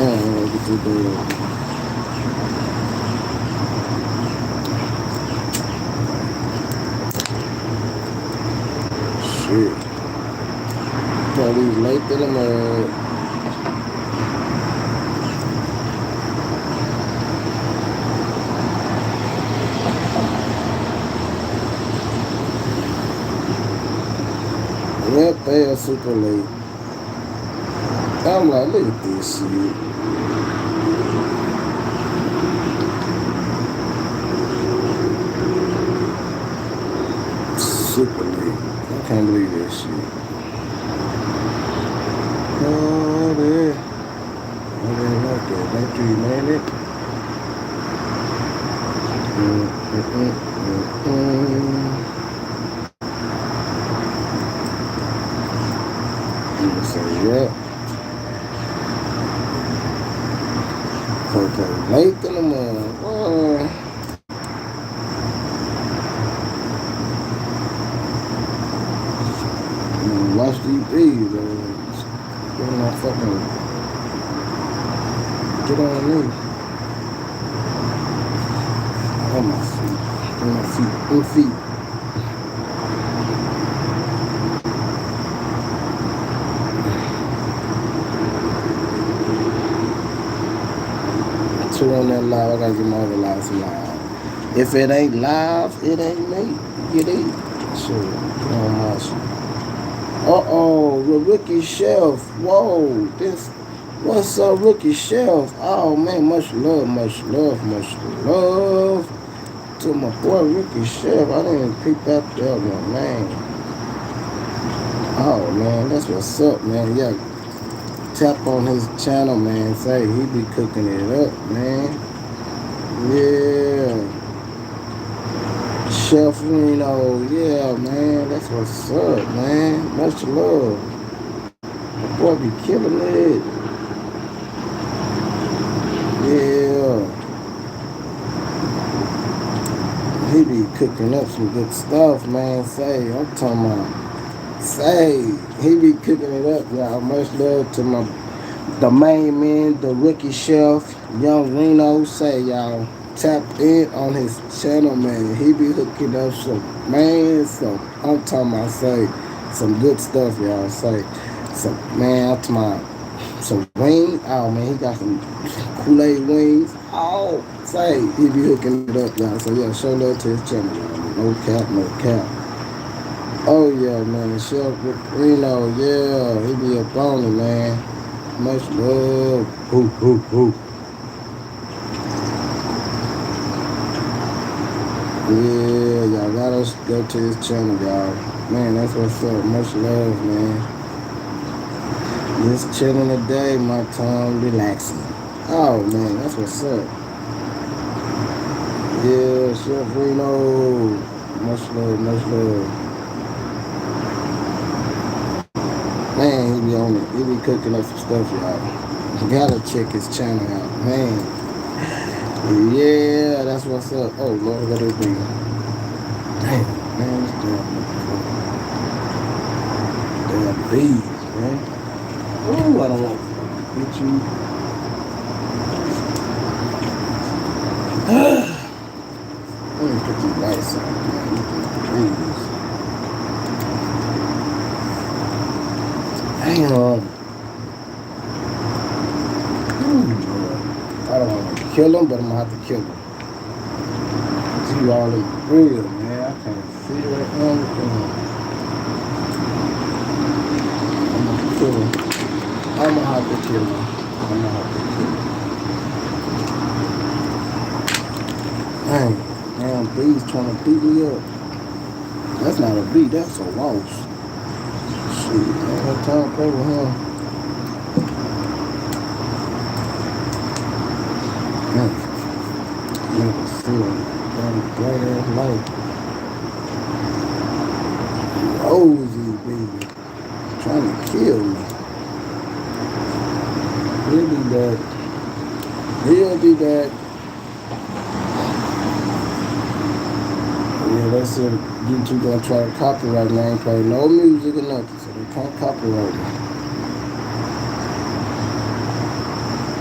Get your day. Shit. Police late to the mud. Yep, they are super late. I'm like, look at this shit. Super late. I can't believe that shit. Oh, there. I didn't like that. Thank you, man. It. So, yeah. Okay, late in the morning. Watch these bees, get on my fucking, get on me. On my feet, on my feet, on feet. Turn on that live, I gotta get my other live some live. If it ain't live, it ain't me. Get it. Sure, get on my shit. The Rookie Shelf. Whoa, this. What's up, Rookie Shelf? Oh man, much love to my boy Rookie Shelf. I didn't pick that one, man. Oh man, that's what's up, man. Yeah, tap on his channel, man. Say he be cooking it up, man. Yeah. Chef Reno, yeah, man, that's what's up, man. Much love. My boy be killing it. Yeah. He be cooking up some good stuff, man. Say, I'm talking about, say, he be cooking it up, y'all. Much love to the main man, the Rookie Chef, Young Reno. Say, y'all. Tap in on his channel, man. He be hooking up some, man, I'm talking about, say, some good stuff, y'all. Say, some, man, I'm talking about some wings. Oh, man, he got some Kool-Aid wings. Oh, say, he be hooking it up, y'all. So, yeah, show love to his channel, y'all. No cap. Oh, yeah, man. Chef Reno, yeah, he be up on it, man. Much love. Hoo. Yeah, y'all gotta go to his channel, y'all. Man, that's what's up. Much love, man. Just chilling today, my time relaxing. Oh, man, that's what's up. Yeah, Chef Reno. Much love. Man, he be on it. He be cooking up some stuff, y'all. You gotta check his channel out, man. Yeah, that's what's up. Oh, Lord, what it be? Damn, man, this damn bees, man. Ooh, I don't want to get you. Let me put these lights on, man. Look at the bees. Damn. I don't want to kill him, but I'm going to have to kill him. See all in the grill, man. I can't see right now. I'm going to kill him. I'm going to have to kill him. Damn, bees trying to beat me up. That's not a bee, that's a loss. Shit, I ain't got time to play with him. Never see him. Damn bright ass light. Rosy, baby. Trying to kill me. He'll be back. Yeah, that's it. YouTube gonna try to copyright me. I ain't play no music or nothing, so they can't copyright me.